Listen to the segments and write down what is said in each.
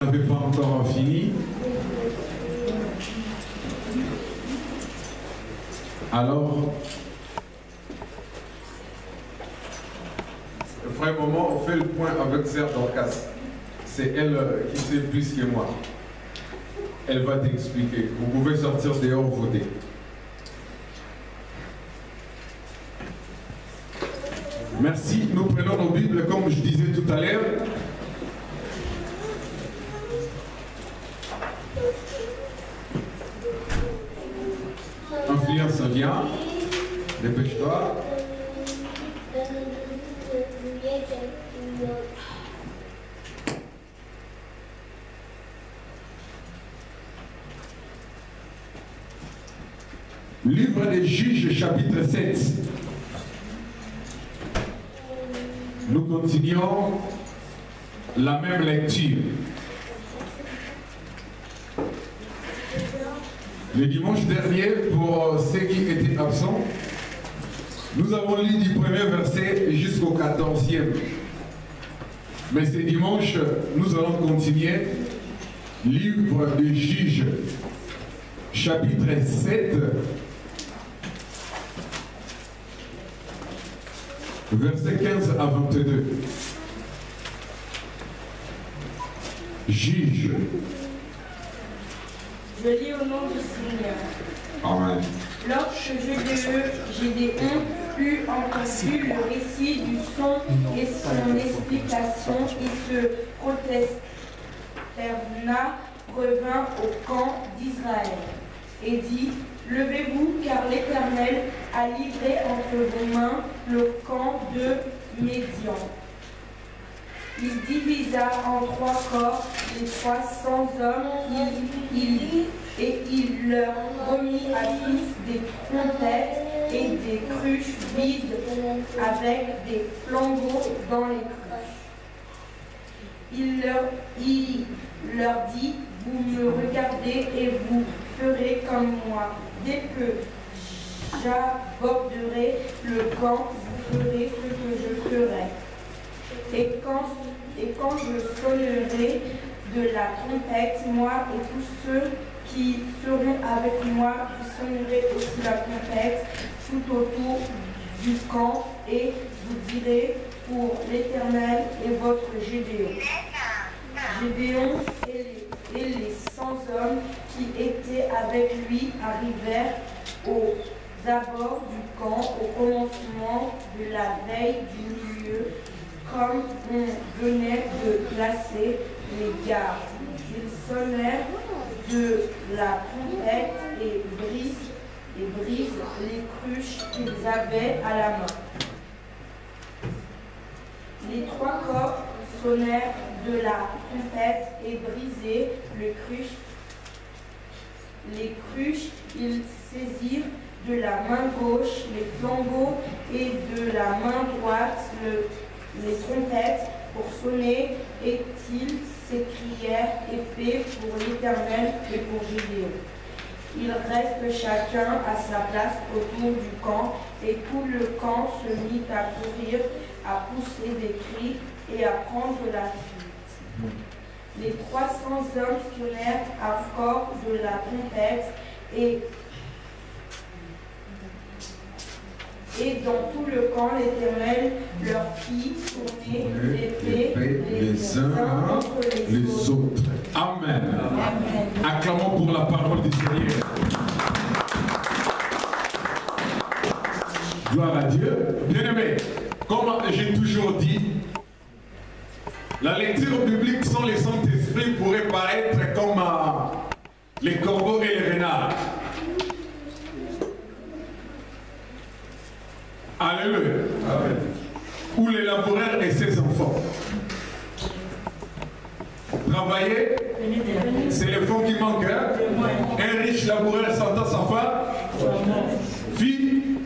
Vous n'avez pas encore fini. Alors, vraiment, on fait le point avec Sœur Dorcas. C'est elle qui sait plus que moi. Elle va t'expliquer. Vous pouvez sortir dehors voter. Merci. Nous prenons nos Bibles comme je disais tout à l'heure. Influence vient. Dépêche-toi. Livre des Juges, chapitre 7. Nous continuons la même lecture. Le dimanche dernier, pour ceux qui étaient absents, nous avons lu du premier verset jusqu'au 14e. Mais ce dimanche, nous allons continuer. Livre des Juges, chapitre 7. Versets 15 à 22. Juge. Je lis au nom du Seigneur. Amen. Lorsque Gédéon eut entendu le récit du son et son explication, il se prosterna, revint au camp d'Israël et dit: Levez-vous, car l'Éternel a livré entre vos mains le camp de Médian. Il divisa en 3 corps les 300 hommes et il leur remit à tous des trompettes et des cruches vides avec des flambeaux dans les cruches. Il leur dit: Vous me regardez et vous ferez comme moi. Dès que j'aborderai le camp, vous ferez ce que je ferai. Et quand je sonnerai de la trompette, moi et tous ceux qui seront avec moi, vous sonnerez aussi la trompette tout autour du camp, et vous direz: pour l'Éternel et votre Gédéon. Gédéon et les 100 hommes qui étaient avec lui arrivèrent aux abords du camp au commencement de la veille du milieu, comme on venait de placer les gardes. Ils sonnèrent de la trompette et brisent les cruches qu'ils avaient à la main. Les 3 corps sonnèrent de la trompette et brisaient les cruches. Ils saisirent de la main gauche les flambeaux et de la main droite les trompettes pour sonner, et ils s'écrièrent: épée pour l'Éternel et pour Gédéon. Ils restent chacun à sa place autour du camp, et tout le camp se mit à courir, à pousser des cris et à prendre la fuite. Les 300 hommes sonnèrent à fort de la trompette, et dans tout le camp, l'Éternel leur fit tourner l'épée les uns entre les autres. Amen. Amen. Acclamons pour la parole du Seigneur. Gloire à Dieu. Bien-aimé, comme j'ai toujours dit, la lecture biblique sans le Saint-Esprit pourrait paraître comme les corbeaux et les renards. Alléluia. Amen. Ou les laboureurs et ses enfants. Travailler, c'est le fond qui manque. Hein? Un riche laboureur s'entend sa femme, fille,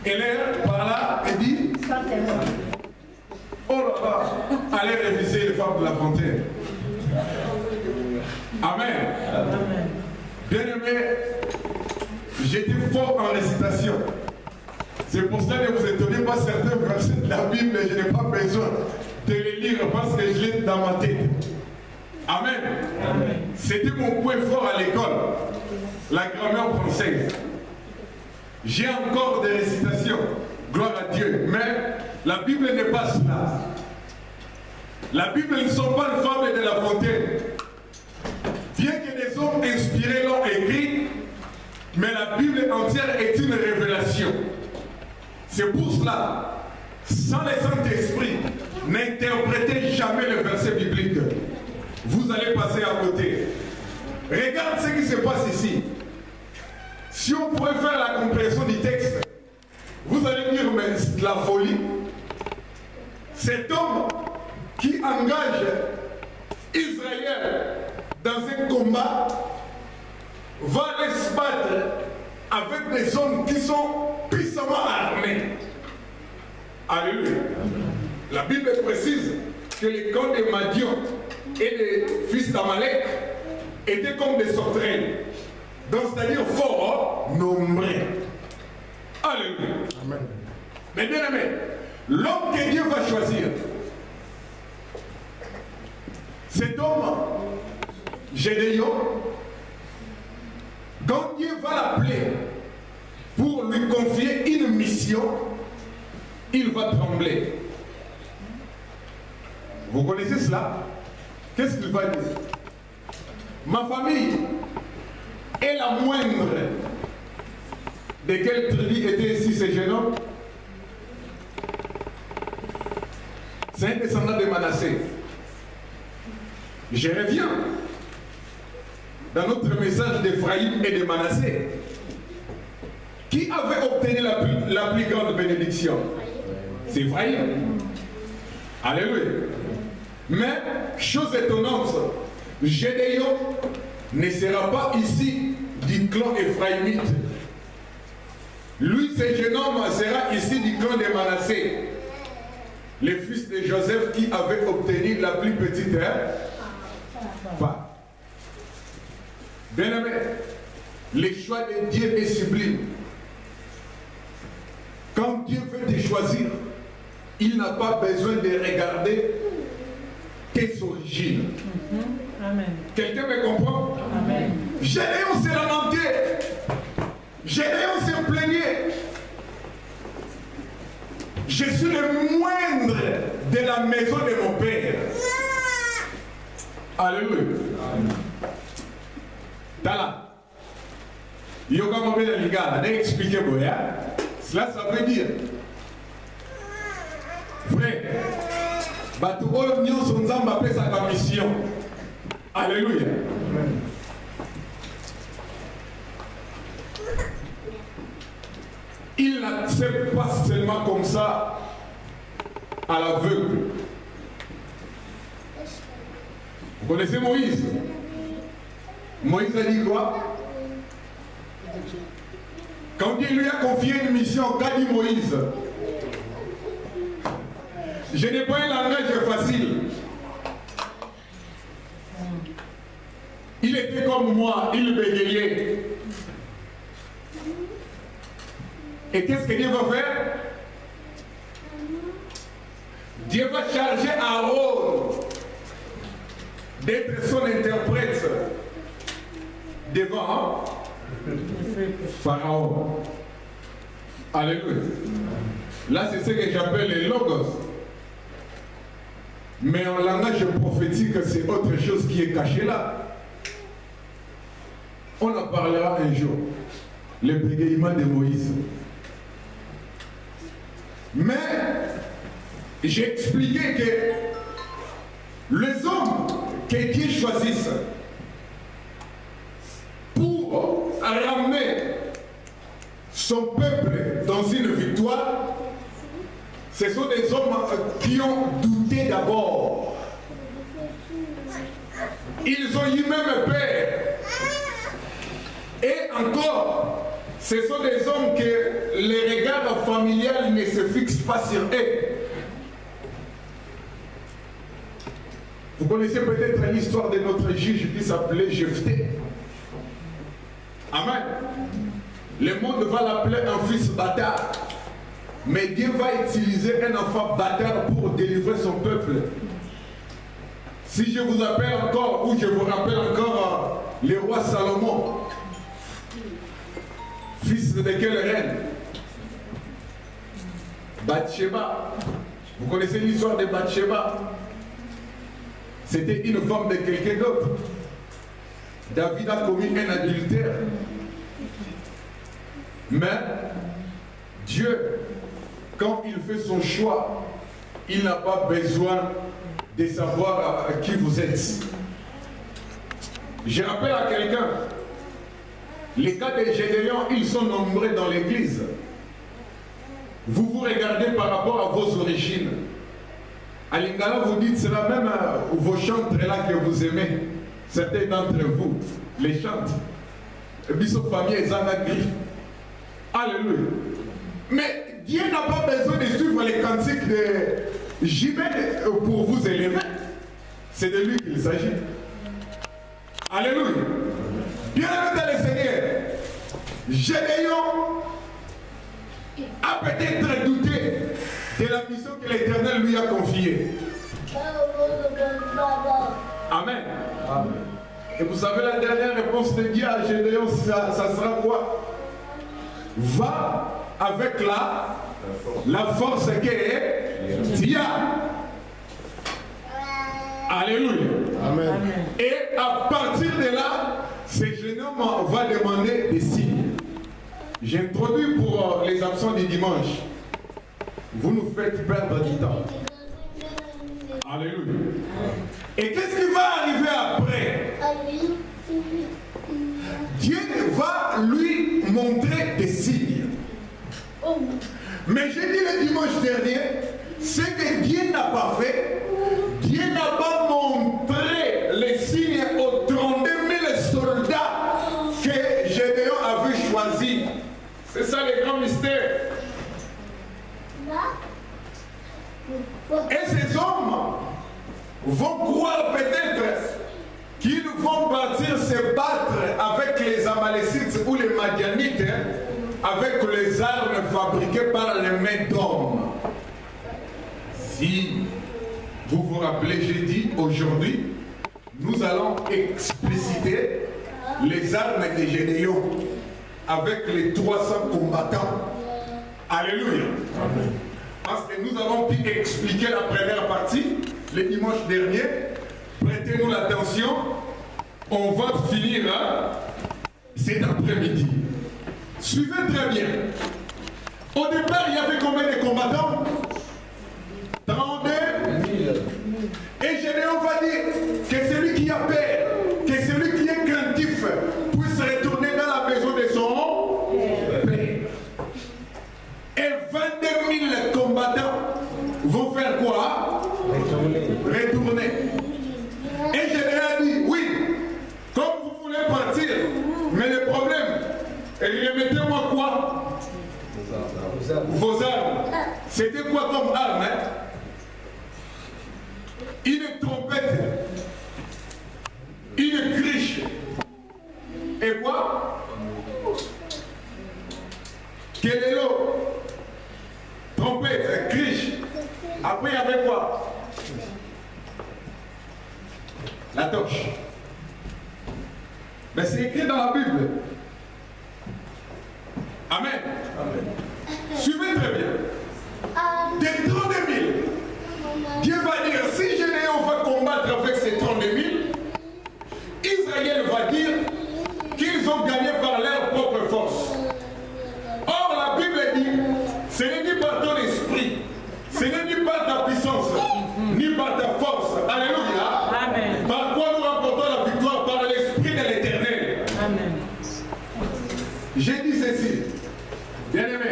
et l'air par là et dit: oh là là, allez réviser les femmes de la fontaine. Amen. Amen. Bien-aimé, j'étais fort en récitation. C'est pour cela que vous étonnez pas certains versets de la Bible, je n'ai pas besoin de les lire parce que je l'ai dans ma tête. Amen. C'était mon point fort à l'école, la grammaire française. J'ai encore des récitations, gloire à Dieu, mais la Bible n'est pas cela. La Bible ne sont pas le fable de La Fontaine. Bien que des hommes inspirés l'ont écrit, mais la Bible entière est une révélation. C'est pour cela, sans le Saint-Esprit, n'interprétez jamais le verset biblique. Vous allez passer à côté. Regarde ce qui se passe ici. Si on pourrait faire la compréhension du texte, vous allez dire, mais c'est de la folie. Cet homme qui engage Israël dans un combat va aller se battre avec des hommes qui sont puissamment armés. Alléluia. La Bible précise que les camps de Madian et des fils d'Amalek étaient comme des sauterelles. Donc c'est-à-dire fort, nombreux. Alléluia. Amen. Mais bien aimé, l'homme que Dieu va choisir, cet homme, Gédéon, quand Dieu va l'appeler pour lui confier une mission, il va trembler. Vous connaissez cela? Qu'est-ce qu'il va dire? Ma famille est la moindre. De quelle tribu était ici ce jeune homme? C'est un descendant de Manassé. Je reviens dans notre message d'Ephraïm et de Manassé. Qui avait obtenu la plus grande bénédiction? C'est Ephraïm. Alléluia. Mais, chose étonnante, Gédéon ne sera pas ici du clan éphraïmite. Lui, ce jeune homme sera ici du clan de Manassé, le fils de Joseph qui avait obtenu la plus petite part. Bien aimé, le choix de Dieu est sublime. Quand Dieu veut te choisir, il n'a pas besoin de regarder tes origines. Amen. Quelqu'un me comprend? Amen. Gédéon s'est lamenté. Gédéon s'est plaigné. Je suis le moindre de la maison de mon père. Alléluia. Tala. Yoga mobile ligada. N'expliquez pas. Cela, ça veut dire, frère, batu oyo nyonso nzambe apesaka mission. Alléluia. Il n'accepte pas seulement comme ça à l'aveugle. Vous connaissez Moïse? Moïse a dit quoi? Quand Dieu lui a confié une mission, qu'a dit Moïse? Je n'ai pas un langage facile. Il était comme moi, il bégayait. Et qu'est-ce que Dieu va faire? Dieu va charger Aaron d'être son interprète devant Pharaon. Alléluia. Là, c'est ce que j'appelle les logos. Mais en langage prophétique, c'est autre chose qui est caché là. On en parlera un jour. Le bégayement de Moïse. Mais j'ai expliqué que les hommes que Dieu choisisse pour ramener son peuple dans une victoire, ce sont des hommes qui ont douté d'abord. Ils ont eu même peur. Et encore, ce sont des hommes que les regards familiales ne se fixent pas sur eux. Vous connaissez peut-être l'histoire de notre juge qui s'appelait Jephthé. Amen. Le monde va l'appeler un fils bâtard. Mais Dieu va utiliser un enfant bâtard pour délivrer son peuple. Si je vous appelle encore, ou je vous rappelle encore le roi Salomon, fils de quelle reine? Bathsheba. Vous connaissez l'histoire de Bathsheba? C'était une femme de quelqu'un d'autre. David a commis un adultère. Mais Dieu, quand il fait son choix, il n'a pas besoin de savoir qui vous êtes. Je rappelle à quelqu'un, les cas de Gédéon, ils sont nombreux dans l'église. Vous vous regardez par rapport à vos origines. À Lingala, vous dites, c'est la même vos chantres là que vous aimez. Certains d'entre vous les chantent. Biso famille et Zanagri. Alléluia. Mais Dieu n'a pas besoin de suivre les cantiques de Jibel pour vous élever. C'est de lui qu'il s'agit. Alléluia. Bien-aimé dans le Seigneur, Gédéon a peut-être douté de la mission que l'Éternel lui a confiée. Amen. Amen. Et vous savez la dernière réponse de Dieu à Gédéon, ça sera quoi? Va avec la force qu'est Dieu. Alléluia. Amen. Et à partir de là, ce jeune homme va demander des signes. J'introduis pour les absents du dimanche. Vous nous faites perdre du temps. Alléluia. Et qu'est-ce qui va arriver après? Dieu va lui montrer des signes. Mais j'ai dit le dimanche dernier, ce que Dieu n'a pas fait, Dieu n'a pas montré les signes aux 32 000 soldats que Gédéon avait choisis. C'est ça le grand mystère. Et ces hommes vont croire peut-être qu'ils vont partir se battre avec les Amalécites ou les Madianites avec les armes fabriquées par les mains d'hommes. Si vous vous rappelez, j'ai dit aujourd'hui, nous allons expliciter les armes de Gédéon avec les 300 combattants. Alléluia. Amen. Parce que nous avons pu expliquer la première partie le dimanche dernier. Prêtez-nous l'attention. On va finir cet après-midi. Suivez très bien. Au départ, il y avait combien de combattants? 32 000. Et Gédéon va dire que celui qui a peur, que celui qui est craintif puisse retourner dans la maison de son père. Et 22 000 combattants vont faire quoi? Retourner. Et Gédéon a dit, oui, comme vous voulez partir, mais le problème, remettez-moi quoi? Vos armes. C'était quoi comme arme? Une trompette, une criche, et quoi? Quel est l'eau? Trompette, criche. Après, il y avait quoi? La torche. Mais c'est écrit dans la Bible. Amen. Amen. Suivez très bien. Des 32 000. Dieu va dire, si Gédéon va combattre avec ces 32 000, Israël va dire qu'ils ont gagné par leur propre force. Or, la Bible dit, ce n'est ni par ton esprit, ce n'est ni par ta puissance, ni par ta force. Alléluia. Amen. Par quoi nous remportons la victoire? Par l'esprit de l'Éternel. Amen. J'ai dit ceci, bien aimé,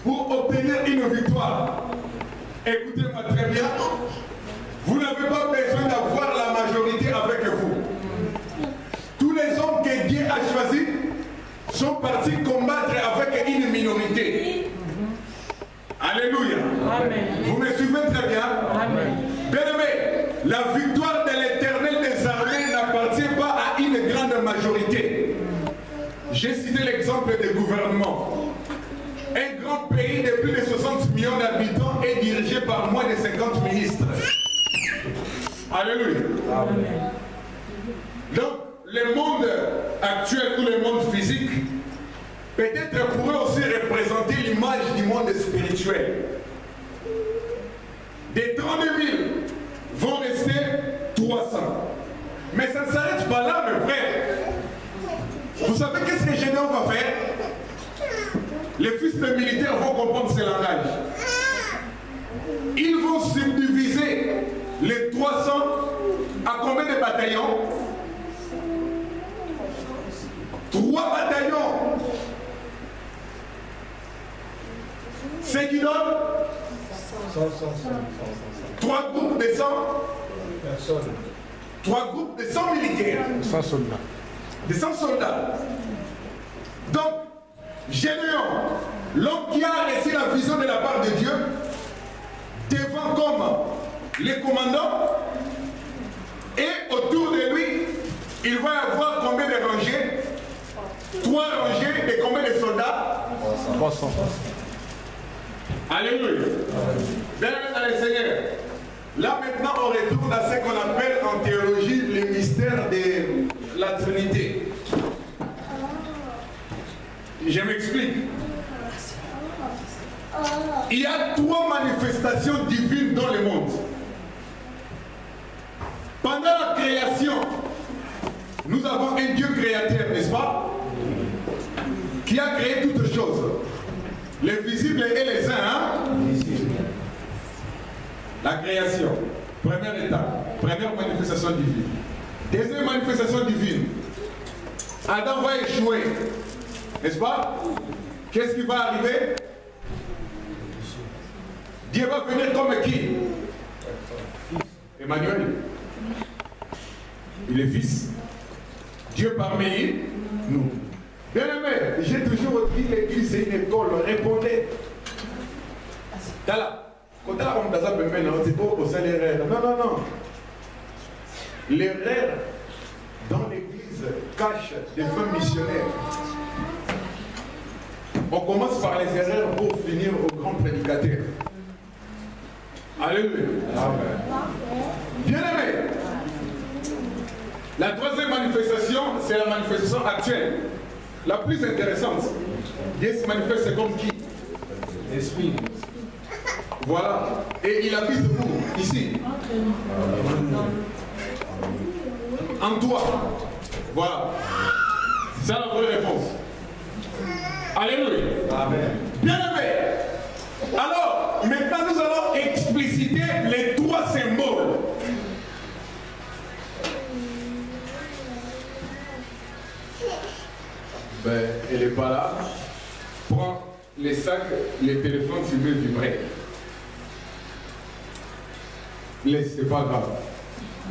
pour obtenir une victoire, écoutez-moi très bien, vous n'avez pas besoin d'avoir la majorité avec vous. Tous les hommes que Dieu a choisis sont partis combattre avec une minorité. Alléluia. Amen. Vous me suivez très bien? Amen. Bien-aimé, la victoire de l'Éternel des armées n'appartient pas à une grande majorité. J'ai cité l'exemple des gouvernements. Un grand pays de plus de 60 millions d'habitants est dirigé par moins de 50 ministres. Alléluia. Alléluia. Amen. Donc, le monde actuel ou le monde physique, peut-être pourrait aussi représenter l'image du monde spirituel. Des 32 000 vont rester 300. Mais ça ne s'arrête pas là, mes frères. Vous savez qu'est-ce que Gédéon va faire? Les fils de militaires vont comprendre ce langage. Ils vont subdiviser les 300 à combien de bataillons? 3 bataillons. Ce qui donne 3 groupes de 100 personnes. 3 groupes de 100 militaires. 100 soldats. De 100 soldats. Donc, Gédéon, l'homme qui a reçu la vision de la part de Dieu, devant comme les commandants, et autour de lui, il va y avoir combien de rangées? 3 rangées de combien de soldats? 300. Alléluia. Bien dans le Seigneur. Là maintenant on retourne à ce qu'on appelle en théologie le mystère de la Trinité. Je m'explique. Il y a 3 manifestations divines dans le monde. Pendant la création, nous avons un Dieu créateur, n'est-ce pas? Qui a créé toutes choses. Les visibles et les invisibles. La création, première étape, première manifestation divine. Deuxième manifestation divine. Adam va échouer, n'est-ce pas? Qu'est-ce qui va arriver? Dieu va venir comme qui? Emmanuel. Il est fils. Dieu parmi nous. Bien aimé, j'ai toujours dit l'église c'est une école. Répondez. Dala. Quand on a dit au salaire. Non. L'erreur dans l'église cache des fins missionnaires. On commence par les erreurs pour finir au grand prédicateur. Alléluia. Bien aimé. La troisième manifestation, c'est la manifestation actuelle. La plus intéressante. Dieu se manifeste comme qui? L'Esprit. Voilà. Et il habite où? Ici. En toi. Voilà. C'est la vraie réponse. Alléluia. Amen. Bien aimé. Alors, maintenant nous allons expliciter les 3 symboles. Ben, elle n'est pas là. Prends les sacs, les téléphones, tu veux vibrer. Laisse, c'est pas grave.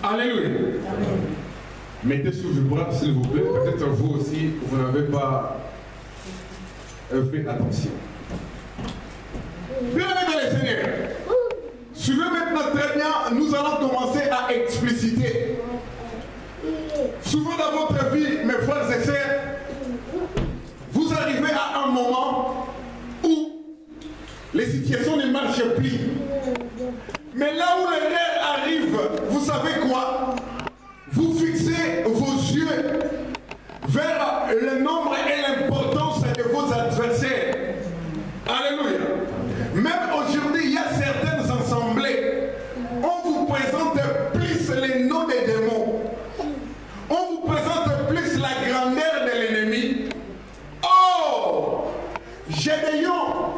Alléluia. Mettez sous vibreur, s'il vous plaît. Peut-être vous aussi, vous n'avez pas fait attention. Bien aimé dans les Seigneurs. Suivez maintenant très bien, nous allons commencer à expliciter. Souvent dans votre vie, mes frères et sœurs, vous arrivez à un moment où les situations ne marchent plus. Mais là où l'erreur arrive, vous savez quoi? Vous fixez vos yeux vers le nombre et l'importance de vos adversaires. Alléluia. Même aujourd'hui, il y a certaines assemblées. On vous présente plus les noms des démons. On vous présente plus la grandeur de l'ennemi. Oh! Gédéon,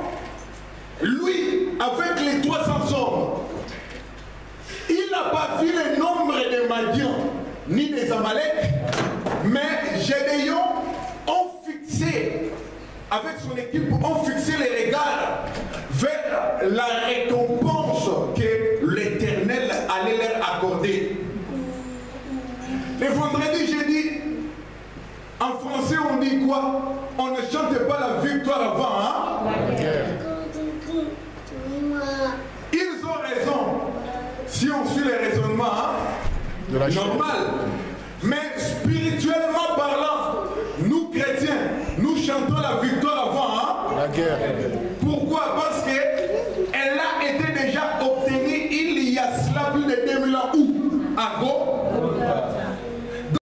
lui, avec les 300 hommes, il n'a pas vu le nombre de Madian ni des Amalek, mais Gédéon ont fixé, avec son équipe, ont fixé les regards vers la récompense que l'Éternel allait leur accorder. Le vendredi, j'ai dit, en français, on dit quoi? On ne chante pas la victoire avant, hein? La guerre. Ils ont raison. Si on suit les raisonnements, hein? De la normal. Mais spirituellement parlant, nous chrétiens, nous chantons la victoire avant, hein? La guerre.